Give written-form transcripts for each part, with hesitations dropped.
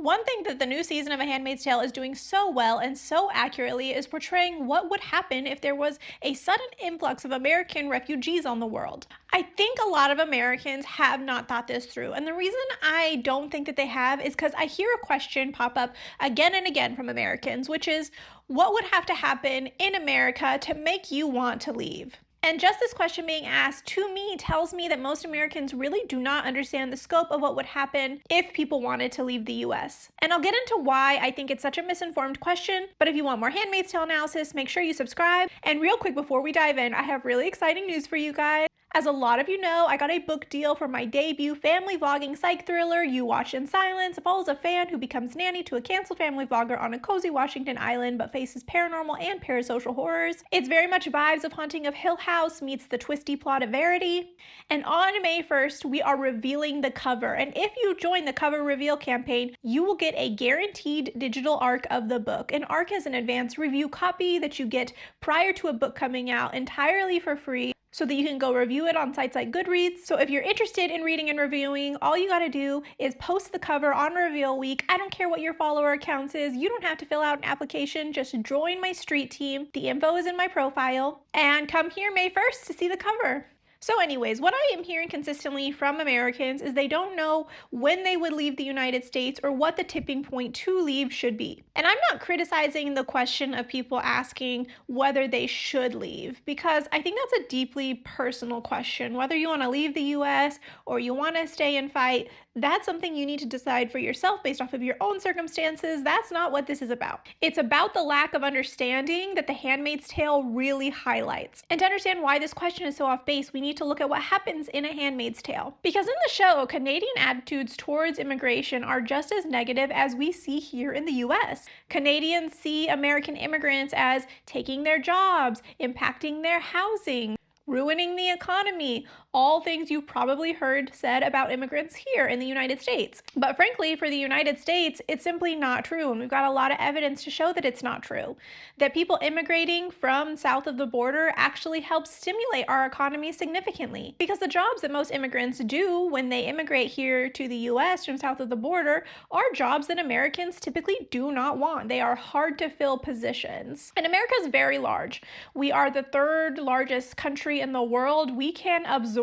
One thing that the new season of A Handmaid's Tale is doing so well and so accurately is portraying what would happen if there was a sudden influx of American refugees on the world. I think a lot of Americans have not thought this through, and the reason I don't think that they have is because I hear a question pop up again and again from Americans, which is, what would have to happen in America to make you want to leave? And just this question being asked to me tells me that most Americans really do not understand the scope of what would happen if people wanted to leave the US. And I'll get into why I think it's such a misinformed question, but if you want more Handmaid's Tale analysis, make sure you subscribe. And real quick before we dive in, I have really exciting news for you guys. As a lot of you know, I got a book deal for my debut family vlogging psych thriller, You Watch in Silence. It follows a fan who becomes nanny to a canceled family vlogger on a cozy Washington island but faces paranormal and parasocial horrors. It's very much vibes of Haunting of Hill House meets the twisty plot of Verity. And on May 1st, we are revealing the cover. And if you join the cover reveal campaign, you will get a guaranteed digital ARC of the book. An ARC is an advanced review copy that you get prior to a book coming out entirely for free, so that you can go review it on sites like Goodreads. So if you're interested in reading and reviewing, all you gotta do is post the cover on reveal week. I don't care what your follower count is. You don't have to fill out an application. Just join my street team. The info is in my profile. And come here May 1st to see the cover. So anyways, what I am hearing consistently from Americans is they don't know when they would leave the United States or what the tipping point to leave should be. And I'm not criticizing the question of people asking whether they should leave, because I think that's a deeply personal question. Whether you want to leave the US or you want to stay and fight, that's something you need to decide for yourself based off of your own circumstances. That's not what this is about. It's about the lack of understanding that The Handmaid's Tale really highlights. And to understand why this question is so off base, we need to look at what happens in A Handmaid's Tale. Because in the show, Canadian attitudes towards immigration are just as negative as we see here in the US. Canadians see American immigrants as taking their jobs, impacting their housing, ruining the economy, all things you've probably heard said about immigrants here in the United States. But frankly, for the United States, it's simply not true, and we've got a lot of evidence to show that it's not true. That people immigrating from south of the border actually helps stimulate our economy significantly, because the jobs that most immigrants do when they immigrate here to the US from south of the border are jobs that Americans typically do not want. They are hard to fill positions. And America is very large. We are the third largest country in the world. We can absorb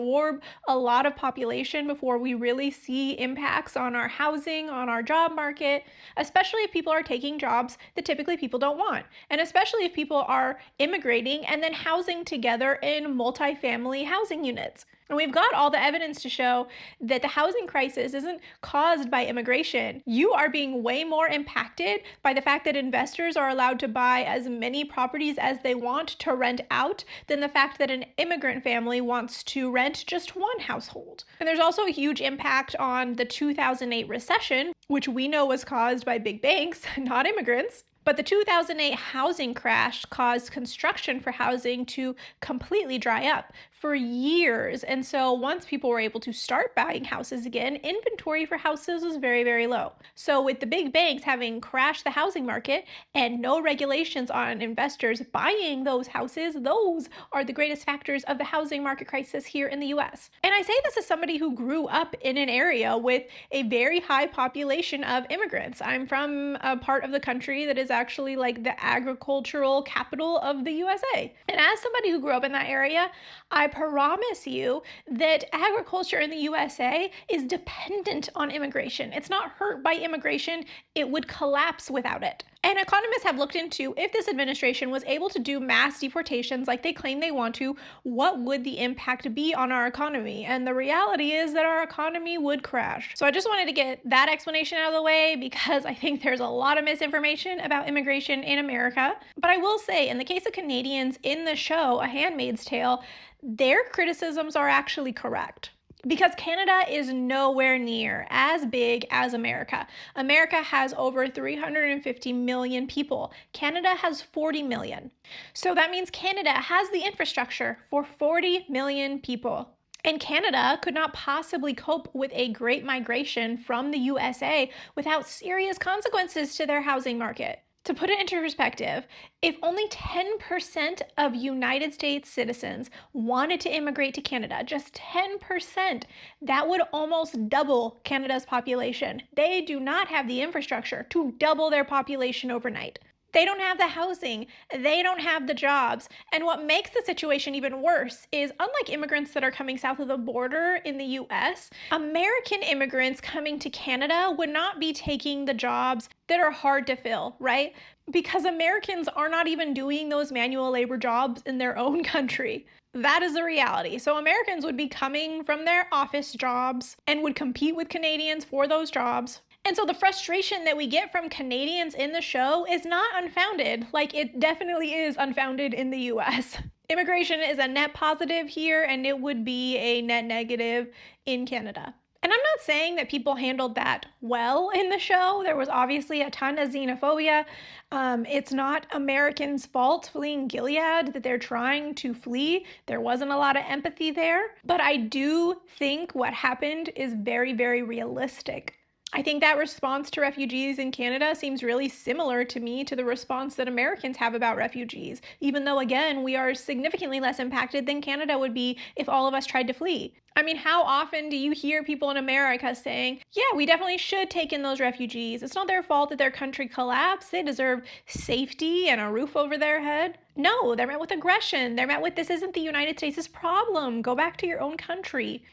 a lot of population before we really see impacts on our housing, on our job market, especially if people are taking jobs that typically people don't want, and especially if people are immigrating and then housing together in multifamily housing units. And we've got all the evidence to show that the housing crisis isn't caused by immigration. You are being way more impacted by the fact that investors are allowed to buy as many properties as they want to rent out than the fact that an immigrant family wants to rent just one household. And there's also a huge impact on the 2008 recession, which we know was caused by big banks, not immigrants. But the 2008 housing crash caused construction for housing to completely dry up for years. And so once people were able to start buying houses again, inventory for houses was very, very low. So with the big banks having crashed the housing market and no regulations on investors buying those houses, those are the greatest factors of the housing market crisis here in the US. And I say this as somebody who grew up in an area with a very high population of immigrants. I'm from a part of the country that is actually like the agricultural capital of the USA. And as somebody who grew up in that area, I promise you that agriculture in the USA is dependent on immigration. It's not hurt by immigration. It would collapse without it. And economists have looked into, if this administration was able to do mass deportations like they claim they want to, what would the impact be on our economy? And the reality is that our economy would crash. So I just wanted to get that explanation out of the way, because I think there's a lot of misinformation about immigration in America. But I will say, in the case of Canadians in the show, A Handmaid's Tale, their criticisms are actually correct. Because Canada is nowhere near as big as America. America has over 350 million people. Canada has 40 million. So that means Canada has the infrastructure for 40 million people. And Canada could not possibly cope with a great migration from the USA without serious consequences to their housing market. To put it into perspective, if only 10% of United States citizens wanted to immigrate to Canada, just 10%, that would almost double Canada's population. They do not have the infrastructure to double their population overnight. They don't have the housing, they don't have the jobs. And what makes the situation even worse is, unlike immigrants that are coming south of the border in the US, American immigrants coming to Canada would not be taking the jobs that are hard to fill, right? Because Americans are not even doing those manual labor jobs in their own country. That is the reality. So Americans would be coming from their office jobs and would compete with Canadians for those jobs. And so the frustration that we get from Canadians in the show is not unfounded, like it definitely is unfounded in the US. Immigration is a net positive here, and it would be a net negative in Canada. And I'm not saying that people handled that well in the show. There was obviously a ton of xenophobia. It's not Americans' fault fleeing Gilead that they're trying to flee. There wasn't a lot of empathy there. But I do think what happened is very, very realistic. I think that response to refugees in Canada seems really similar to me to the response that Americans have about refugees, even though, again, we are significantly less impacted than Canada would be if all of us tried to flee. I mean, how often do you hear people in America saying, yeah, we definitely should take in those refugees. It's not their fault that their country collapsed. They deserve safety and a roof over their head. No, they're met with aggression. They're met with, this isn't the United States' problem. Go back to your own country.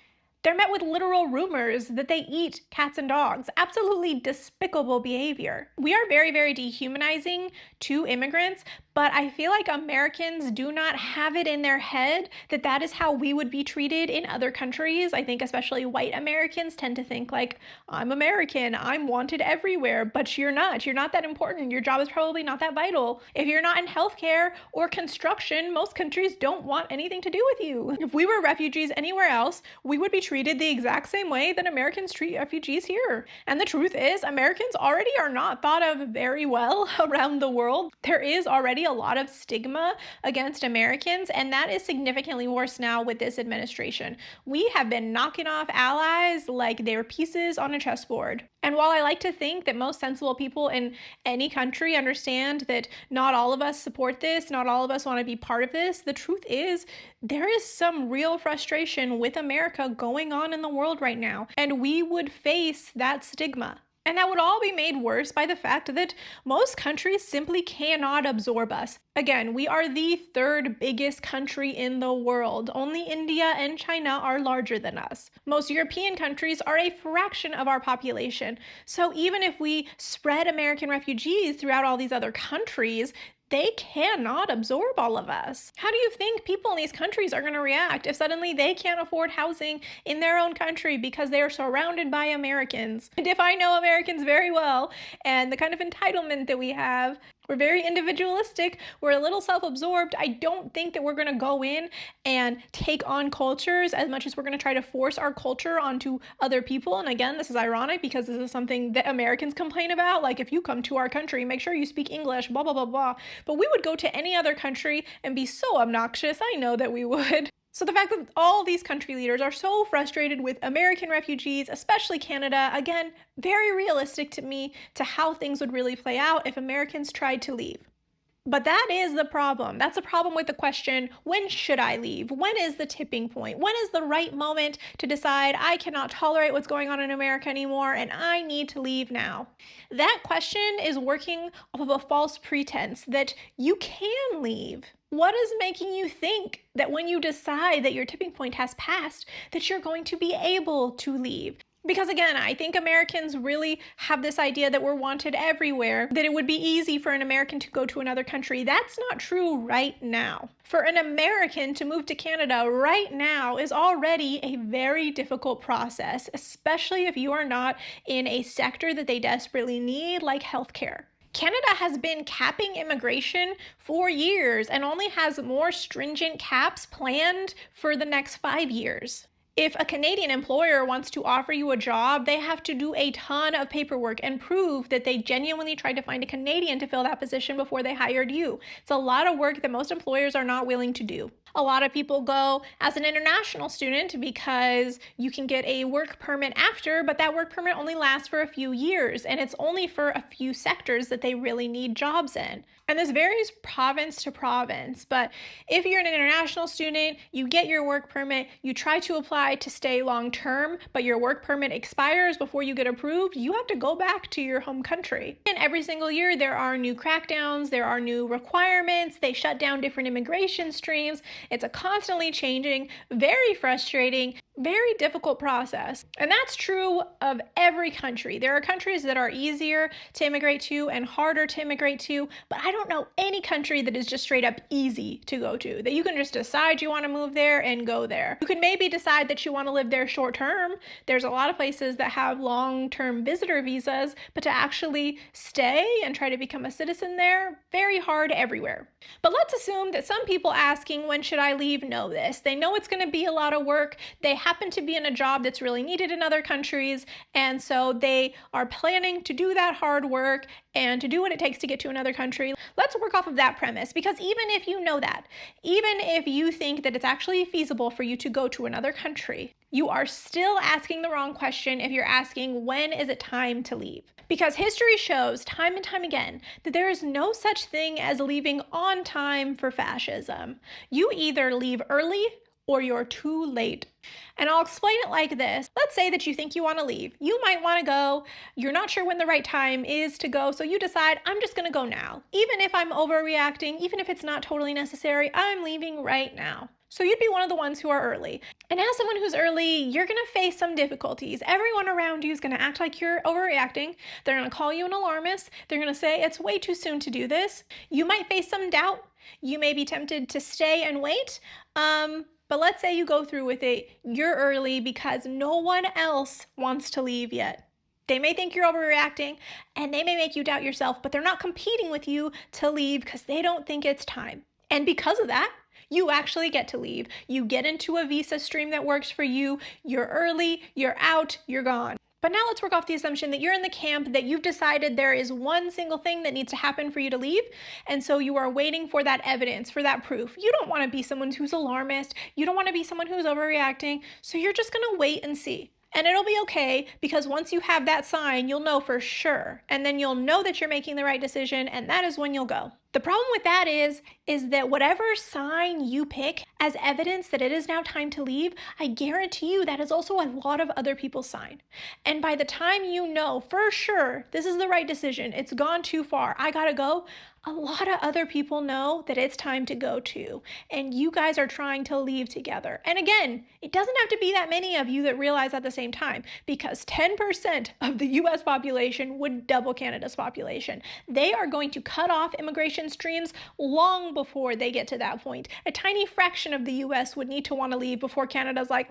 They're met with literal rumors that they eat cats and dogs. Absolutely despicable behavior. We are very, very dehumanizing to immigrants, but I feel like Americans do not have it in their head that that is how we would be treated in other countries. I think especially white Americans tend to think like, I'm American, I'm wanted everywhere, but you're not. You're not that important. Your job is probably not that vital. If you're not in healthcare or construction, most countries don't want anything to do with you. If we were refugees anywhere else, we would be treated the exact same way that Americans treat refugees here. And the truth is, Americans already are not thought of very well around the world. There is already a lot of stigma against Americans, and that is significantly worse now with this administration. We have been knocking off allies like they're pieces on a chessboard. And while I like to think that most sensible people in any country understand that not all of us support this, not all of us want to be part of this, the truth is there is some real frustration with America going on in the world right now, and we would face that stigma. And that would all be made worse by the fact that most countries simply cannot absorb us. Again, we are the third biggest country in the world. Only India and China are larger than us. Most European countries are a fraction of our population. So even if we spread American refugees throughout all these other countries, they cannot absorb all of us. How do you think people in these countries are going to react if suddenly they can't afford housing in their own country because they are surrounded by Americans? And if I know Americans very well and the kind of entitlement that we have, we're very individualistic, we're a little self-absorbed. I don't think that we're going to go in and take on cultures as much as we're going to try to force our culture onto other people. And again, this is ironic because this is something that Americans complain about. Like, if you come to our country, make sure you speak English, blah, blah, blah, blah. But we would go to any other country and be so obnoxious. I know that we would. So the fact that all these country leaders are so frustrated with American refugees, especially Canada, again, very realistic to me to how things would really play out if Americans tried to leave. But that is the problem. That's a problem with the question, when should I leave? When is the tipping point? When is the right moment to decide I cannot tolerate what's going on in America anymore and I need to leave now? That question is working off of a false pretense that you can leave. What is making you think that when you decide that your tipping point has passed, that you're going to be able to leave? Because again, I think Americans really have this idea that we're wanted everywhere, that it would be easy for an American to go to another country. That's not true right now. For an American to move to Canada right now is already a very difficult process, especially if you are not in a sector that they desperately need, like healthcare. Canada has been capping immigration for years and only has more stringent caps planned for the next 5 years. If a Canadian employer wants to offer you a job, they have to do a ton of paperwork and prove that they genuinely tried to find a Canadian to fill that position before they hired you. It's a lot of work that most employers are not willing to do. A lot of people go as an international student because you can get a work permit after, but that work permit only lasts for a few years, and it's only for a few sectors that they really need jobs in. And this varies province to province, but if you're an international student, you get your work permit, you try to apply to stay long term, but your work permit expires before you get approved, you have to go back to your home country. And every single year there are new crackdowns, there are new requirements, they shut down different immigration streams. It's a constantly changing, very frustrating, very difficult process. And that's true of every country. There are countries that are easier to immigrate to and harder to immigrate to, but I don't know any country that is just straight up easy to go to, that you can just decide you want to move there and go there. You can maybe decide that you want to live there short term. There's a lot of places that have long-term visitor visas, but to actually stay and try to become a citizen there, very hard everywhere. But let's assume that some people asking, when should I leave, know this. They know it's going to be a lot of work. They happen to be in a job that's really needed in other countries, and so they are planning to do that hard work and to do what it takes to get to another country. Let's work off of that premise, because even if you know that, even if you think that it's actually feasible for you to go to another country, you are still asking the wrong question if you're asking, when is it time to leave? Because history shows time and time again that there is no such thing as leaving on time for fascism. You either leave early or you're too late. And I'll explain it like this. Let's say that you think you want to leave. You might want to go. You're not sure when the right time is to go, so you decide, I'm just going to go now. Even if I'm overreacting, even if it's not totally necessary, I'm leaving right now. So you'd be one of the ones who are early. And as someone who's early, you're going to face some difficulties. Everyone around you is going to act like you're overreacting. They're going to call you an alarmist. They're going to say it's way too soon to do this. You might face some doubt. You may be tempted to stay and wait. But let's say you go through with it. You're early because no one else wants to leave yet. They may think you're overreacting and they may make you doubt yourself, but they're not competing with you to leave because they don't think it's time. And because of that, you actually get to leave. You get into a visa stream that works for you. You're early, you're out, you're gone. But now let's work off the assumption that you're in the camp that you've decided there is one single thing that needs to happen for you to leave. And so you are waiting for that evidence, for that proof. You don't want to be someone who's alarmist. You don't want to be someone who's overreacting. So you're just going to wait and see. And it'll be okay, because once you have that sign, you'll know for sure. And then you'll know that you're making the right decision, and that is when you'll go. The problem with that is that whatever sign you pick as evidence that it is now time to leave, I guarantee you that is also a lot of other people's sign. And by the time you know for sure this is the right decision, it's gone too far, I gotta go, a lot of other people know that it's time to go too. And you guys are trying to leave together. And again, it doesn't have to be that many of you that realize at the same time, because 10% of the US population would double Canada's population. They are going to cut off immigration streams long before they get to that point. A tiny fraction of the US would need to want to leave before Canada's like,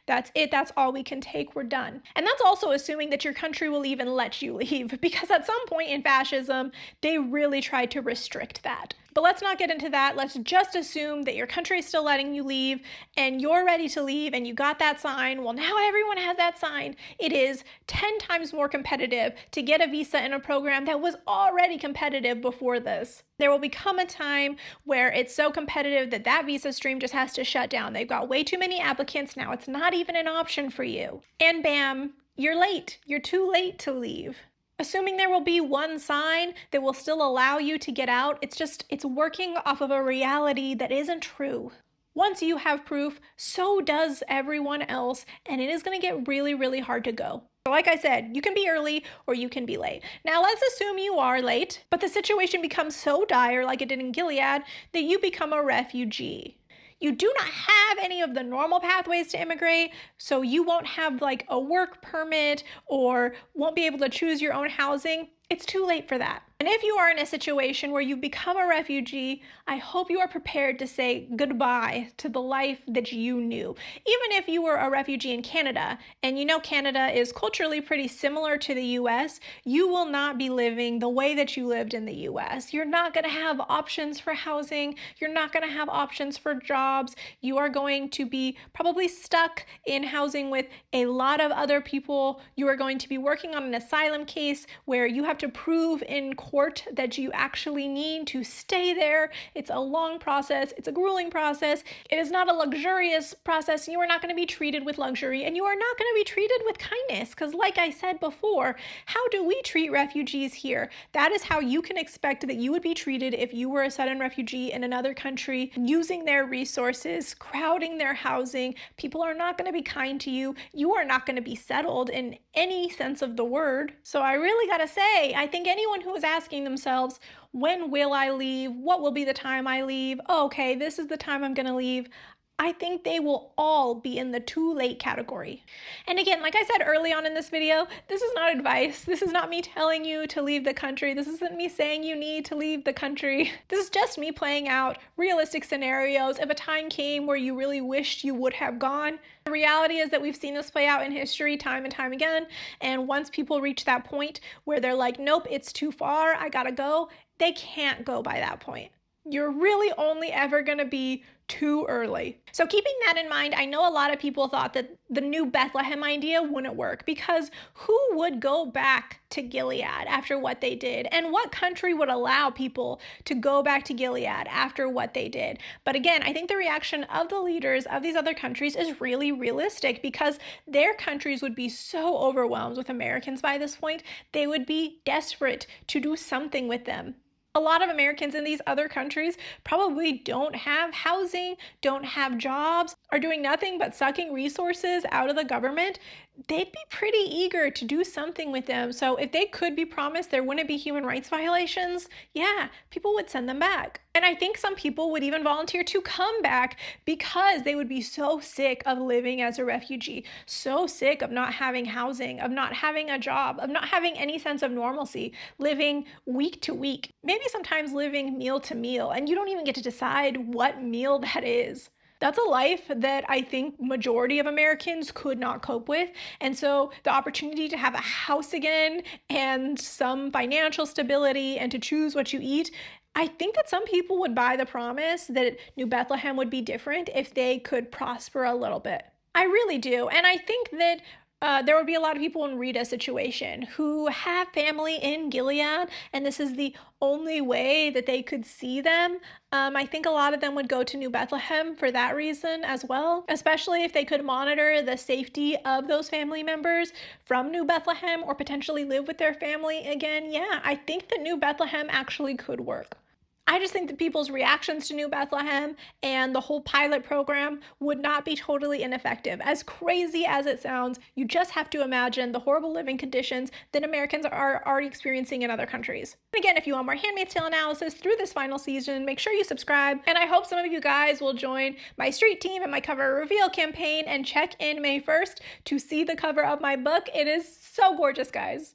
that's it, that's all we can take, we're done. And that's also assuming that your country will even let you leave, because at some point in fascism, they really tried to restrict that. But let's not get into that. Let's just assume that your country is still letting you leave and you're ready to leave and you got that sign. Well, now everyone has that sign. It is 10 times more competitive to get a visa in a program that was already competitive before this. There will become a time where it's so competitive that that visa stream just has to shut down. They've got way too many applicants now. It's not even an option for you. And bam, you're late. You're too late to leave. Assuming there will be one sign that will still allow you to get out, it's working off of a reality that isn't true. Once you have proof, so does everyone else, and it is going to get really, really hard to go. So like I said, you can be early or you can be late. Now let's assume you are late, but the situation becomes so dire, like it did in Gilead, that you become a refugee. You do not have any of the normal pathways to immigrate, so you won't have like a work permit or won't be able to choose your own housing. It's too late for that. And if you are in a situation where you've become a refugee, I hope you are prepared to say goodbye to the life that you knew. Even if you were a refugee in Canada, and you know Canada is culturally pretty similar to the US, you will not be living the way that you lived in the US. You're not going to have options for housing. You're not going to have options for jobs. You are going to be probably stuck in housing with a lot of other people. You are going to be working on an asylum case where you have to prove in court support that you actually need to stay there. It's a long process. It's a grueling process. It is not a luxurious process. You are not going to be treated with luxury, and you are not going to be treated with kindness, because like I said before, how do we treat refugees here? That is how you can expect that you would be treated if you were a sudden refugee in another country, using their resources, crowding their housing. People are not going to be kind to you. You are not going to be settled in any sense of the word. So I really gotta say, I think anyone who is asking themselves, when will I leave? What will be the time I leave? Oh, okay, this is the time I'm gonna leave. I think they will all be in the too late category. And again, like I said early on in this video, this is not advice. This is not me telling you to leave the country. This isn't me saying you need to leave the country. This is just me playing out realistic scenarios if a time came where you really wished you would have gone. The reality is that we've seen this play out in history time and time again. And once people reach that point where they're like, nope, it's too far, I gotta go, they can't go by that point. You're really only ever gonna be too early. So keeping that in mind, I know a lot of people thought that the new Bethlehem idea wouldn't work, because who would go back to Gilead after what they did? And what country would allow people to go back to Gilead after what they did? But again, I think the reaction of the leaders of these other countries is really realistic, because their countries would be so overwhelmed with Americans by this point, they would be desperate to do something with them. A lot of Americans in these other countries probably don't have housing, don't have jobs, are doing nothing but sucking resources out of the government. They'd be pretty eager to do something with them. So if they could be promised there wouldn't be human rights violations, yeah, people would send them back. And I think some people would even volunteer to come back, because they would be so sick of living as a refugee, so sick of not having housing, of not having a job, of not having any sense of normalcy, living week to week, maybe sometimes living meal to meal, and you don't even get to decide what meal that is. That's a life that I think majority of Americans could not cope with. And so the opportunity to have a house again and some financial stability and to choose what you eat, I think that some people would buy the promise that New Bethlehem would be different if they could prosper a little bit. I really do. And I think that there would be a lot of people in Rita's situation who have family in Gilead, and this is the only way that they could see them. I think a lot of them would go to New Bethlehem for that reason as well, especially if they could monitor the safety of those family members from New Bethlehem, or potentially live with their family again. Yeah, I think that New Bethlehem actually could work. I just think that people's reactions to New Bethlehem and the whole pilot program would not be totally ineffective. As crazy as it sounds, you just have to imagine the horrible living conditions that Americans are already experiencing in other countries. And again, if you want more Handmaid's Tale analysis through this final season, make sure you subscribe. And I hope some of you guys will join my street team and my cover reveal campaign and check in May 1st to see the cover of my book. It is so gorgeous, guys.